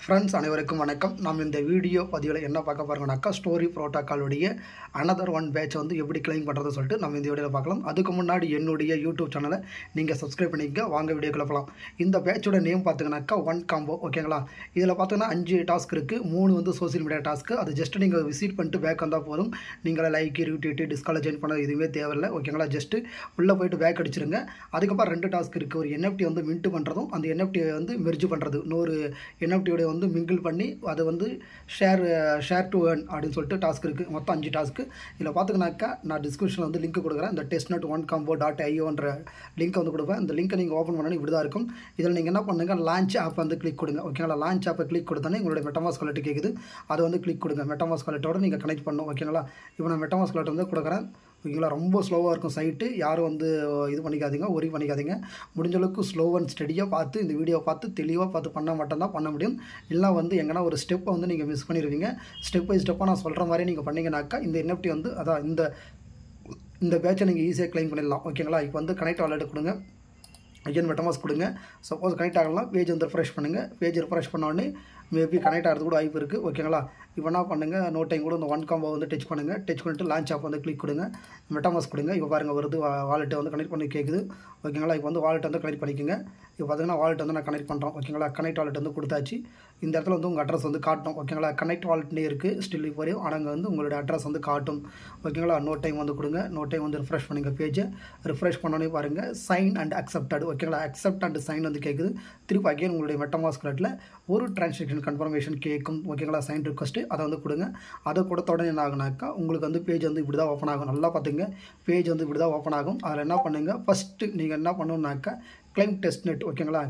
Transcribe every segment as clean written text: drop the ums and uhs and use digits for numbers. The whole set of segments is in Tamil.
ஃப்ரெண்ட்ஸ் அனைவருக்கும் வணக்கம். நம்ம இந்த வீடியோ பதிவில் என்ன பார்க்க போகிறோம்னாக்கா ஸ்டோரி ப்ரோட்டோக்காலுடைய அனதர் ஒன் பேட்ச் வந்து எப்படி கிளைம் பண்ணுறதுன்னு சொல்லிட்டு நம்ம இந்த வீடியோவில் பார்க்கலாம். அதுக்கு முன்னாடி என்னுடைய யூடியூப் சேனலை நீங்கள் சப்ஸ்கிரைப் பண்ணிக்க. வாங்க வீடியோக்குள்ள போகலாம். இந்த பேட்சோட நேம் பார்த்தீங்கன்னாக்கா ஒன் காம்போ, ஓகேங்களா. இதில் பார்த்தீங்கன்னா 5 டாஸ்க் இருக்குது. 3 வந்து சோசியல் மீடியா டாஸ்க்கு. அது ஜஸ்ட் நீங்கள் விசிட் பண்ணிட்டு பேக் வந்தால் போதும். நீங்கள் லைக் ரீட்வீட் டிஸ்கால ஜாயின் பண்ண எதுவுமே தேவையில்லை, ஓகேங்களா. ஜஸ்ட்டு உள்ளே போய்ட்டு பேக் அடிச்சிருங்க. அதுக்கப்புறம் 2 டாஸ்க் இருக்குது. ஒரு NFT வந்து மின்ட் பண்ணுறதும் அந்த NFT வந்து மெர்ஜ் பண்ணுறது. இன்னொரு NFTயோட வந்து மிங்கிள் பண்ணி அதை வந்து ஷேர் டு ஏர்ன் அப்படின்னு சொல்லிட்டு டாஸ்க் இருக்குது. மொத்தம் 5 டாஸ்க்கு. இதில் பார்த்துக்கனாக்கா நான் டிஸ்கிரிப்ஷனில் வந்து லிங்க் கொடுக்குறேன். இந்த testnet1combo.ioன்ற லிங்க் வந்து கொடுப்பேன். இந்த லிங்க்கை நீங்கள் ஓப்பன் பண்ணணும், இப்படி தான் இருக்கும். இதில் நீங்கள் என்ன பண்ணுங்கள், லான்ச் ஆப் வந்து கிளிக் கொடுங்க, ஓகேங்களா. லான்ச் ஆப்பை கிளிக் கொடுத்தோன்னே உங்களுடைய மெட்டமாஸ்க் வாலெட் கேட்குது. அதை வந்து கிளிக் கொடுங்க. மெட்டமாஸ்க் வாலெட்டோட நீங்கள் கனெக்ட் பண்ணணும், ஓகேங்களா. இப்போ நான் மெட்டமாஸ்க் வாலெட் வந்து கொடுக்குறேன், ஓகேங்களா. ரொம்ப ஸ்லோவாக இருக்கும் சைட்டு. யாரும் வந்து இது பண்ணிக்காதீங்க, ஒரி பண்ணிக்காதீங்க. முடிஞ்ச அளவுக்கு ஸ்லோ அண்ட் ஸ்டடியாக பார்த்து இந்த வீடியோவை பார்த்து தெளிவாக பார்த்து பண்ணால் மட்டும்தான் பண்ண முடியும். இல்லை வந்து எங்கன்னா ஒரு ஸ்டெப்பை வந்து நீங்கள் மிஸ் பண்ணிடுவீங்க. ஸ்டெப் பை ஸ்டெப்பாக நான் சொல்கிற மாதிரி நீங்கள் பண்ணிங்கனாக்கா இந்த NFT வந்து அதான் இந்த பேட்சை நீங்கள் ஈஸியாக கிளைம் பண்ணிடலாம், ஓகேங்களா. இப்போ வந்து கனெக்ட் வாலெட் கொடுங்க, அகைன் மெட்டமாஸ்க் கொடுங்க. சப்போஸ் கனெக்ட் ஆகலாம், பேஜ் வந்து ரெஃப்ரெஷ் பண்ணுங்கள். பேஜ் ரெஃப்ரெஷ் பண்ணோடனே மேபி கனெக்ட் ஆகிறது கூட வாய்ப்பு இருக்குது, ஓகேங்களா. இப்போ என்ன பண்ணுங்கள், நோ டைம் கூட இந்த ஒன் காம்போ வந்து டச் பண்ணுங்கள். டச் பண்ணிட்டு லான்ச் ஆப் வந்து கிளிக் கொடுங்க, மெட்டமாஸ்க் கொடுங்க. இப்போ பாருங்கள் வருது, வாலெட்டை வந்து கனெக்ட் பண்ணி கேட்குது, ஓகேங்களா. இப்போ வந்து வாலெட் வந்து கனெக்ட் பண்ணிக்கோங்க. இப்போ பார்த்தீங்கன்னா வாலெட் வந்து நான் கனெக்ட் பண்ணுறோம், ஓகேங்களா. கனெக்ட் வாலெட் வந்து கொடுத்தாச்சு. இந்த இடத்துல வந்து உங்கள் அட்ரஸ் வந்து காட்டும், ஓகேங்களா. கனெக்ட் வாலெட்னே இருக்குது ஸ்டில் இப்போ வரையும். ஆனால் அங்கே வந்து உங்களோட அட்ரஸ் வந்து காட்டும், ஓகேங்களா. நோ டைம் வந்து கொடுங்க. நோ டைம் வந்து ரிஃப்ரெஷ் பண்ணுங்கள். பேஜை ரிஃப்ரெஷ் பண்ணோன்னே பாருங்கள் சைன் அண்ட் அக்செப்டட், ஓகேங்களா. அக்செப்ட் அண்ட் சைன் வந்து கேட்குது. திருப்பி அகைன் உங்களுடைய மெட்டமாஸ்க் வாலெட்டில் ஒரு டிரான்சாக்ஷன் கன்ஃபர்மேஷன் கேட்கும், ஓகேங்களா. சைன் ரிக்வஸ்ட்டு அதை வந்து கொடுங்க. அதை கொடுத்த உடனே என்ன ஆகுனாக்கா உங்களுக்கு வந்து பேஜ் வந்து இப்படி தான் ஓப்பன் ஆகும். நல்லா பார்த்துங்க, பேஜ் வந்து இப்படி தான் ஓப்பன் ஆகும். அதில் என்ன பண்ணுங்கள், ஃபஸ்ட்டு நீங்கள் என்ன பண்ணணுன்னாக்கா கிளைம் டெஸ்ட்நெட், ஓகேங்களா.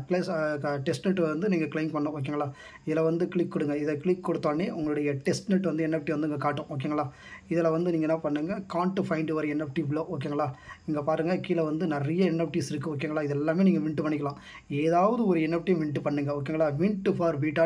டெஸ்ட்நெட் வந்து நீங்கள் கிளைம் பண்ணணும், ஓகேங்களா. இதில் வந்து கிளிக் கொடுங்க. இதை கிளிக் கொடுத்தோடனே உங்களுடைய டெஸ்ட்நெட் வந்து NFT வந்து இங்கே காட்டும், ஓகேங்களா. இதில் வந்து நீங்கள் என்ன பண்ணுங்கள், can't find your NFT below, ஓகேங்களா. இங்கே பாருங்கள் கீழே வந்து நிறைய NFTs இருக்குது, ஓகேங்களா. இது எல்லாமே நீங்கள் மின்ட் பண்ணிக்கலாம். ஏதாவது ஒரு NFT மின்ட் பண்ணுங்கள், ஓகேங்களா. Mint for beta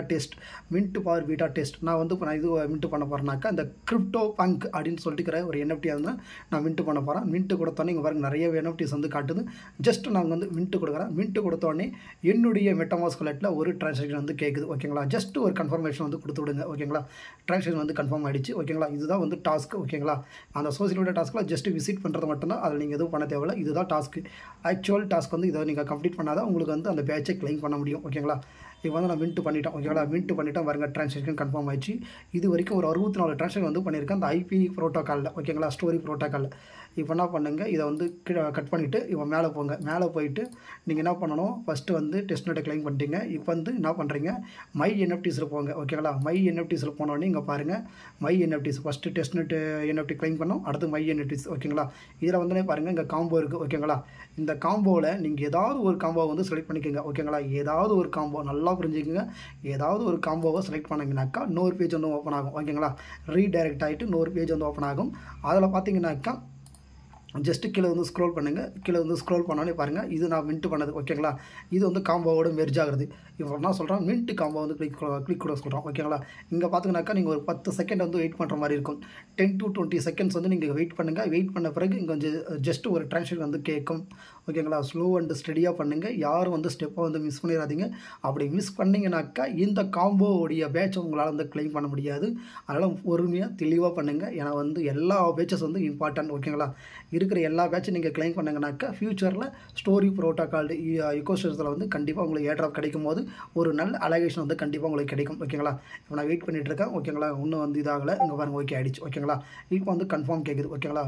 test. நான் வந்து இப்போ இது மின்ட் பண்ண போகிறேன்னாக்கா இந்த கிரிப்டோ பங்க் அப்படின்னு சொல்லிட்டு ஒரு NFT வந்து நான் மின்ட் பண்ண போகிறேன். மின்ட் கொடுத்தோன்னே இங்கே பாருங்கள் நிறைய NFTs வந்து காட்டுது. ஜஸ்ட் நாங்கள் வந்து மின்ட் கொடுக்குறேன். மின்ட் கொடுத்தோடனே என்னுடைய மெட்டமாஸ்க் வாலெட்டில் ஒரு டிரான்சாக்ஷன் வந்து கேட்குது, ஓகேங்களா. ஜஸ்ட் ஒரு கன்ஃபர்மேஷன் வந்து கொடுத்து விடுங்க, ஓகேங்களா. டிரான்சாக்ஷன் வந்து கன்ஃபார்ம் ஆகிடுச்சு, ஓகேங்களா. இதுதான் வந்து டாஸ்க், ஓகேங்களா. அந்த சோசியல் மீடியா டாஸ்க்கில் ஜஸ்ட் விசிட் பண்ணுறது மட்டும்தான். அதில் நீங்கள் எதுவும் பண்ண தேவையில்லை. இதுதான் டாஸ்க்கு. ஆக்சுவல் டாஸ்க் வந்து இதை நீங்கள் கம்ப்ளீட் பண்ணாதான் உங்களுக்கு வந்து அந்த பேட்சை கிளைம் பண்ண முடியும், ஓகேங்களா. இப்போ வந்து நான் மின்ட் பண்ணிட்டேன், ஓகேங்களா. மின்ட் பண்ணிட்டேன் பாருங்கள், டிரான்சாக்ஷன் கன்ஃபார்ம் ஆயிடுச்சு. இது வரைக்கும் ஒரு 64 டிரான்சாக்ஷன் வந்து பண்ணியிருக்கேன் அந்த IP ப்ரோட்டோக்காலில், ஓகேங்களா. ஸ்டோரி ப்ரோட்டோக்காலில். இப்போ என்ன பண்ணுங்கள், இதை வந்து கட் பண்ணிவிட்டு இப்போ மேலே போங்க. மேலே போயிட்டு நீங்கள் என்ன பண்ணணும், ஃபஸ்ட்டு வந்து டெஸ்ட்நெட்டை கிளைம் பண்ணிட்டீங்க. இப்போ வந்து என்ன பண்ணுறீங்க, மை NFTஸில் போங்க, ஓகேங்களா. மை NFTஸில் போனோடனே இங்கே பாருங்கள் மை NFTஸ். ஃபஸ்ட்டு டெஸ்ட்நெட் NFT கிளைம் பண்ணோம், அடுத்து மை NFTஸ், ஓகேங்களா. இதில் வந்து பாருங்கள் இங்கே காம்போ இருக்குது, ஓகேங்களா. இந்த காம்போவில் நீங்கள் ஏதாவது ஒரு காம்போவை வந்து செலக்ட் பண்ணிக்கோங்க, ஓகேங்களா. ஏதாவது ஒரு காம்போ நல்லா புரிஞ்சுக்கோங்க. ஏதாவது ஒரு காம்போவை செலக்ட் பண்ணிங்கனாக்கா இன்னொரு பேஜ் வந்து ஓப்பன் ஆகும், ஓகேங்களா. ரீடைரக்ட் ஆகிட்டு இன்னொரு பேஜ் வந்து ஓப்பன் ஆகும். அதில் பார்த்தீங்கன்னாக்கா ஜஸ்ட்டு கீழே வந்து ஸ்க்ரோல் பண்ணுங்கள். கீழே வந்து ஸ்க்ரோல் பண்ணோன்னே பாருங்கள் இது நான் மின்ட் பண்ணது, ஓகேங்களா. இது வந்து காம்போவோட மெர்ஜ் ஆகுது. இப்போ என்ன சொல்கிறேன், மின்ட் காம்போ வந்து கிளிக் கூட சொல்கிறோம், ஓகேங்களா. இங்கே பார்த்தீங்கன்னாக்கா நீங்கள் ஒரு 10 செகண்ட் வந்து வெயிட் பண்ணுற மாதிரி இருக்கும். 10 to 20 செகண்ட்ஸ் வந்து நீங்கள் வெயிட் பண்ணுங்கள். வெயிட் பண்ண பிறகு இங்கே கொஞ்சம் ஜஸ்ட் ஒரு டிரான்சாக்ஷன் வந்து கேட்கும், ஓகேங்களா. ஸ்லோ அண்ட் ஸ்டடியாக பண்ணுங்கள். யாரும் வந்து ஸ்டெப்பை வந்து மிஸ் பண்ணிடாதீங்க. அப்படி மிஸ் பண்ணிங்கனாக்கா இந்த காம்போவுடைய பேட்சை உங்களால் வந்து கிளைம் பண்ண முடியாது. அதனால் பொறுமையாக தெளிவாக பண்ணுங்கள். ஏன்னா வந்து எல்லா பேட்சஸ் வந்து இம்பார்ட்டன்ட், ஓகேங்களா. இருக்கிற எல்லா பேட்சும் நீங்கள் கிளைம் பண்ணிங்கனாக்கா ஃப்யூச்சரில் ஸ்டோரி ப்ரோட்டோக்கால் இக்கோசிஸ்டத்தில் வந்து கண்டிப்பாக உங்களுக்கு ஏர்ட்ராப் கிடைக்கும் போது ஒரு நல்ல அலகேஷன் வந்து கண்டிப்பாக உங்களுக்கு கிடைக்கும், ஓகேங்களா. இப்போ நான் வெயிட் பண்ணிகிட்டு இருக்கேன், ஓகேங்களா. இன்னும் வந்து இதாகலை. இங்கே பாருங்கள் ஓகே ஆகிடுச்சு, ஓகேங்களா. இப்போ வந்து கன்ஃபார்ம் கேட்குது, ஓகேங்களா.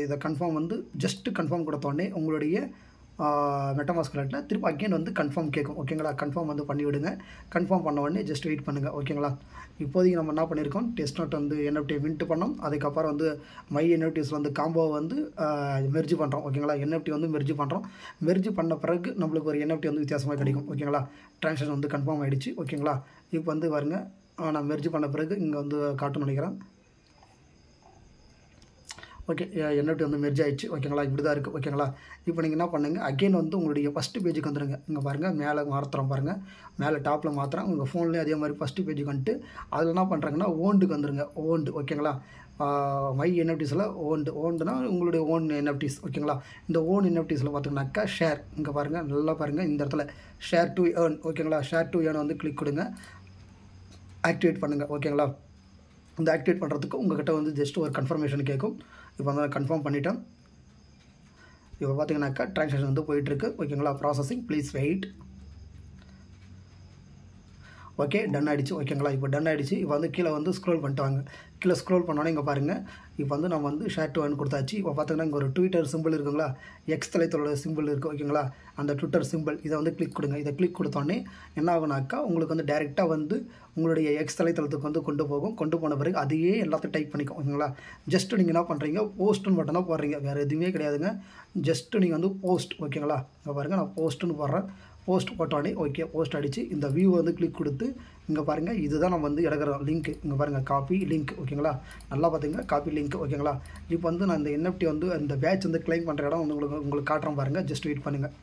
இதை கன்ஃபார்ம் வந்து ஜஸ்ட்டு கன்ஃபார்ம் கொடுத்தோடனே உங்களுடைய மெட்டமாஸ்க் வாலெட்டில் திருப்பி அகைன் வந்து கன்ஃபார்ம் கேட்கும், ஓகேங்களா. கன்ஃபார்ம் வந்து பண்ணிவிடுங்க. கன்ஃபார்ம் பண்ண உடனே ஜஸ்ட் வெயிட் பண்ணுங்கள், ஓகேங்களா. இப்போதைக்கு நம்ம என்ன பண்ணியிருக்கோம், டெஸ்ட்நெட் வந்து NFT மின்ட் பண்ணோம். அதுக்கப்புறம் வந்து மை NFTஸ் வந்து காம்போவை வந்து மெர்ஜ் பண்ணுறோம், ஓகேங்களா. NFT வந்து மெர்ஜ் பண்ணுறோம். மெர்ஜ் பண்ண பிறகு நம்மளுக்கு ஒரு NFT வந்து வித்தியாசமாக கிடைக்கும், ஓகேங்களா. டிரான்சாக்ஷன் வந்து கன்ஃபார்ம் ஆகிடுச்சு, ஓகேங்களா. இப்போ வந்து பாருங்க நான் மெர்ஜ் பண்ண பிறகு இங்கே வந்து காட்டுன்னு நினைக்கிறேன். ஓகே, NFT வந்து மெர்ஜ் ஆகிடுச்சு, ஓகேங்களா. இப்படி தான் இருக்குது, ஓகேங்களா. இப்போ நீங்கள் என்ன பண்ணுங்கள், அகைன் வந்து உங்களுடைய ஃபஸ்ட்டு பேஜுக்கு வந்துடுங்க. இங்கே பாருங்கள் மேலே மாற்றுறோம் பாருங்கள், மேலே டாப்பில் மாற்றுறோம். உங்கள் ஃபோன்லேயும் அதே மாதிரி ஃபஸ்ட்டு பேஜுக்கு வந்துட்டு அதில் என்ன பண்ணுறாங்கன்னா ஓண்டுக்கு வந்துடுங்க. ஓண்டு, ஓகேங்களா. மை NFTஸில் ஓண்டுனா உங்களுடைய ஓன் NFTs, ஓகேங்களா. இந்த ஓன் NFTஸில் பார்த்தீங்கன்னாக்கா இங்கே பாருங்கள் நல்லா பாருங்கள் இந்த இடத்துல ஷேர் டு ஏர்ன், ஓகேங்களா. ஷேர் டு ஏர்ன் வந்து கிளிக் கொடுங்க. ஆக்டிவேட் பண்ணுங்கள். ஓகேங்களா? இந்த ஆக்டிவேட் பண்ணுறதுக்கு உங்கள்கிட்ட வந்து ஜஸ்ட் ஒரு கன்ஃபர்மேஷன் கேட்கும். இப்போ வந்து நான் கன்ஃபார்ம் பண்ணிட்டேன். இப்போ பார்த்தீங்கன்னாக்கா ட்ரான்சாக்ஷன் வந்து போயிட்டுருக்கு. ஓகேங்களா? Processing, please wait. Okay, done ஆகிடுச்சு. ஓகேங்களா? இப்போ டன் ஆகிடுச்சு. இப்போ வந்து கீழே வந்து ஸ்க்ரோல் பண்ணிட்டு வாங்க. கீழே ஸ்க்ரோல் பண்ணோன்னே இங்கே பாருங்கள், இப்போ வந்து நம்ம வந்து ஷேர் டு ஏர்ன் கொடுத்தாச்சு. இப்போ பார்த்தீங்கன்னா இங்கே ஒரு ட்விட்டர் சிம்பிள் இருக்குங்களா, எக்ஸ் தலைத்தோட சிம்பிள் இருக்குது. ஓகேங்களா? அந்த ட்விட்டர் சிம்பிள் இதை வந்து கிளிக் கொடுங்க. இதை கிளிக் கொடுத்தோன்னே என்ன ஆகுனாக்கா உங்களுக்கு வந்து டேரெக்டாக வந்து உங்களுடைய எக்ஸ் தலைத்தளத்துக்கு வந்து கொண்டு போகும். கொண்டு போன பிறகு அதையே எல்லாத்தையும் டைப் பண்ணிக்கும். ஓகேங்களா? ஜஸ்ட்டு நீங்கள் என்ன பண்ணுறீங்க, போஸ்ட்டுன்னு மட்டும் தான் போடுறீங்க, வேறு எதுவுமே கிடையாதுங்க. ஜஸ்ட்டு நீங்கள் வந்து போஸ்ட். ஓகேங்களா? இங்கே பாருங்கள், நான் போஸ்ட்டுன்னு போடுறேன். போஸ்ட் போட்டோடனே ஓகே, போஸ்ட் அடித்து இந்த வியூ வந்து கிளிக் கொடுத்து இங்கே பாருங்கள், இதுதான் நம்ம வந்து எடுக்கிற லிங்க். இங்கே பாருங்கள், காப்பி லிங்க். ஓகேங்களா? நல்லா பார்த்துங்க, காப்பி லிங்க். ஓகேங்களா? இப்போ வந்து நான் இந்த NFT வந்து அந்த பேட்ச் வந்து கிளைம் பண்ணுற இடம் வந்து உங்களுக்கு காட்டுறேன் பாருங்கள். ஜஸ்ட் வெயிட் பண்ணுங்கள்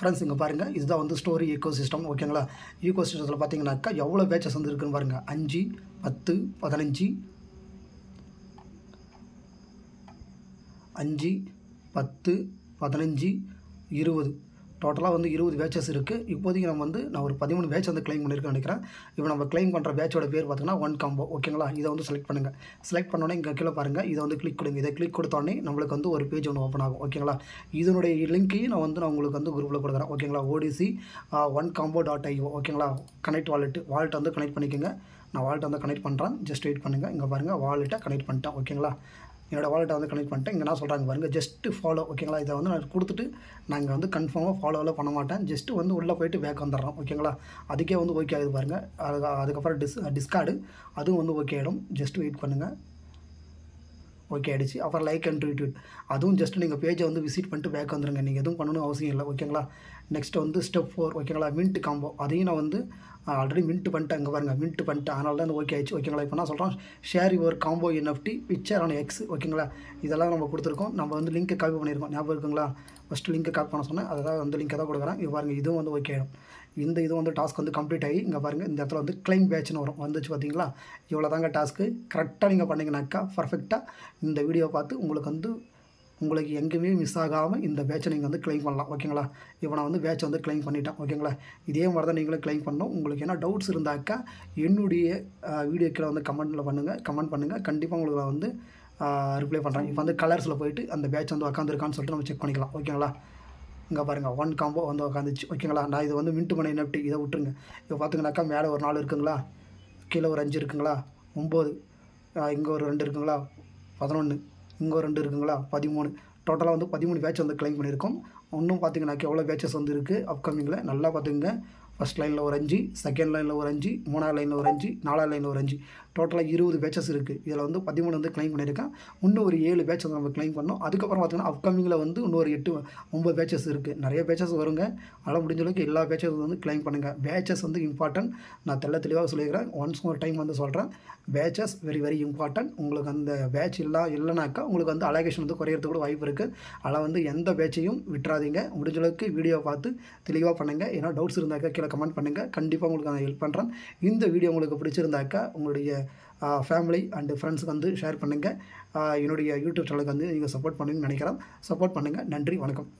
ஃப்ரெண்ட்ஸ். இங்கே பாருங்கள், இதுதான் வந்து ஸ்டோரி ஈகோசிஸ்டம். ஓகேங்களா? ஈகோசிஸ்டத்தில் பார்த்தீங்கன்னாக்கா எவ்வளோ பேட்சஸ் வந்து இருக்குன்னு பாருங்கள். 5, 10, 15, 5, 10, 15, 20, டோட்டலாக வந்து 20 பேட்சஸ் இருக்குது. இப்போதைக்கு நம்ம வந்து நான் ஒரு 13 பேட்ச் வந்து கிளைம் பண்ணியிருக்கேன் நினைக்கிறேன். இப்போ நம்ம கிளைம் பண்ணுற பேட்சோட பேர் பார்த்தீங்கன்னா ஒன் காம்போ. ஓகேங்களா? இதை வந்து செலக்ட் பண்ணுங்கள். செலக்ட் பண்ணோன்னே இங்கே கீழே பாருங்கள், இதை வந்து கிளிக் கொடுங்க. இதை கிளிக் கொடுத்தோடனே நம்மளுக்கு வந்து ஒரு பேஜ் ஒன்று ஓப்பன் ஆகும். ஓகேங்களா? இதனுடைய லிங்க்கையும் நான் உங்களுக்கு வந்து குரூப்பில் கொடுக்குறேன். ஓகேங்களா? ODC onecombo.io. ஓகேங்களா? கனெக்ட் வாலெட் வந்து கனெக்ட் பண்ணிக்கோங்க. நான் வாலெட் வந்து கனெக்ட் பண்ணுறேன். ஜஸ்ட் வெயிட் பண்ணுங்கள். இங்கே பாருங்கள், வாலெட்டை கனெக்ட் பண்ணிட்டேன். ஓகேங்களா? என்னோடய வாலெட்டை வந்து கனெக்ட் பண்ணிட்டேன். இங்கே நான் சொல்கிறாங்க பாருங்கள், ஜஸ்ட்டு ஃபாலோ. ஓகேங்களா? இதை வந்து நான் கொடுத்துட்டு நாங்கள் வந்து கன்ஃபார்மாக ஃபாலோவில் பண்ண மாட்டேன். ஜஸ்ட்டு வந்து உள்ளே போய்ட்டு பேக் வந்துடுறோம். ஓகேங்களா? அதுக்கே வந்து ஓகே ஆகுது பாருங்கள். அதுக்கப்புறம் டிஸ்கார்டு அதுவும் வந்து ஓகே ஆகிடும். ஜஸ்ட் வெயிட் பண்ணுங்கள். ஓகே ஆகிடுச்சு. அப்புறம் லைக் அண்ட் ட்வீட் அதுவும் ஜஸ்ட் நீங்கள் பேஜை வந்து விசிட் பண்ணிட்டு பேக் வந்துடுங்க. நீங்கள் எதுவும் பண்ணணும் அவசியம் இல்லை. ஓகேங்களா? நெக்ஸ்ட் வந்து ஸ்டெப் 4. ஓகேங்களா? Mint combo. அதையும் நான் வந்து ஆல்ரெடி மின்ட் பண்ணிட்டேன். இங்கே பாருங்கள், மின்ட் பண்ணிட்டேன். அதனால தான் ஓகே ஆயிடுச்சு. ஓகேங்களா? இப்போ நான் சொல்கிறேன், share your combo NFT picture on X. ஓகேங்களா? இதெல்லாம் நம்ம கொடுத்துருக்கோம். நம்ம வந்து லிங்க்கை காப்பி பண்ணியிருக்கோம். ஞாபகம் இருக்குங்களா? ஃபஸ்ட்டு லிங்க்கை காப்பி பண்ண சொன்னேன், அதாவது வந்து லிங்க்கை தான் கொடுக்குறேன். இது பாருங்கள், இதுவும் வந்து ஓகே ஆகிடும். இந்த இது வந்து டாஸ்க் வந்து கம்ப்ளீட் ஆகி இங்கே பாருங்கள், இந்த இடத்துல வந்து கிளைம் பேட்ச்னு வரும். வந்துச்சு பார்த்தீங்களா? இவ்வளோ தாங்க டாஸ்க்கு. கரெக்டாக நீங்கள் பண்ணிங்கனாக்கா பர்ஃபெக்டாக இந்த வீடியோ பார்த்து உங்களுக்கு எங்கேயுமே மிஸ் ஆகாமல் இந்த பேட்சை நீங்கள் வந்து கிளைம் பண்ணலாம். ஓகேங்களா? இப்போ நான் வந்து பேட்சை வந்து கிளைம் பண்ணிட்டேன். ஓகேங்களா? இதே மாதிரி தான் நீங்களும் கிளைம் பண்ணணும். உங்களுக்கு என்ன டவுட்ஸ் இருந்தாக்கா என்னுடைய வீடியோ கீழே வந்து கமெண்ட் பண்ணுங்கள். கண்டிப்பாக உங்களுக்கு நான் வந்து ரிப்ளை பண்ணுறேன். இப்போ வந்து கலர்ஸில் போயிட்டு அந்த பேட்ச் வந்து உட்காந்துருக்கான்னு சொல்லிட்டு நம்ம செக் பண்ணிக்கலாம். ஓகேங்களா? இங்கே பாருங்கள், ஒன் காம்போ வந்து உட்காந்துச்சு. ஓகேங்களா? நான் இது வந்து மின்ட் பண்ண NFT இதை விட்டுருங்க. இப்போ பார்த்தீங்கன்னாக்கா மேலே ஒரு 4 இருக்குங்களா, கீழே ஒரு 5 இருக்குங்களா, 9, இங்கே ஒரு 2 இருக்குங்களா, 11, இங்கே ஒரு 2 இருக்குங்களா, 13. டோட்டலாக வந்து 13 பேட்ச் வந்து கிளைம் பண்ணியிருக்கோம். இன்னும் பார்த்தீங்கன்னாக்கா எவ்வளோ பேட்சஸ் வந்து இருக்குது அப்கமிங்கில் நல்லா பார்த்துங்க. ஃபஸ்ட் லைனில் ஒரு 5, செகண்ட் லைனில் ஒரு 5, 3ஆவது லைனில் ஒரு 5, 4ஆவது லைனில் ஒரு 5, டோட்டலாக 20 பேட்சஸ் இருக்குது. இதில் வந்து 13 வந்து கிளைம் பண்ணியிருக்கேன். இன்னும் ஒரு 7 பேட்ச் வந்து நம்ம கிளைம் பண்ணோம். அதுக்கப்புறம் பார்த்தீங்கன்னா அப்கமிங்கில் வந்து இன்னொரு 8, 9 பேட்சஸ் இருக்குது. நிறைய பேட்சஸ் வருங்க. அதனால் முடிஞ்ச அளவுக்கு எல்லா பேட்சஸ் வந்து கிளைம் பண்ணுங்கள். பேட்சஸ் வந்து இம்பார்ட்டன்ட். நான் தெளிவாக சொல்லிக்கிறேன். ஒன்ஸ் மோர் டைம் வந்து சொல்கிறேன், பேட்சஸ் வெரி வெரி இம்பார்ட்டன்ட். உங்களுக்கு அந்த பேட்ச் இல்லைனாக்கா உங்களுக்கு வந்து அலகேஷன் வந்து குறையிறதுக்கு கூட வாய்ப்பு இருக்குது. அதில் வந்து எந்த பேட்சையும் விட்டுறாதீங்க. முடிஞ்ச அளவுக்கு வீடியோ பார்த்து தெளிவாக பண்ணுங்கள். ஏன்னா டவுட்ஸ் இருந்தாக்கா கீழே கமெண்ட் பண்ணுங்கள். கண்டிப்பாக உங்களுக்கு நான் ஹெல்ப் பண்ணுறேன். இந்த வீடியோ உங்களுக்கு பிடிச்சிருந்தாக்கா உங்களுடைய ஃபேமிலி அண்டு ஃப்ரெண்ட்ஸுக்கு வந்து ஷேர் பண்ணுங்கள். என்னுடைய யூடியூப் சேனலுக்கு வந்து நீங்கள் சப்போர்ட் பண்ணுவீங்கன்னு நினைக்கிறேன். சப்போர்ட் பண்ணுங்கள். நன்றி, வணக்கம்.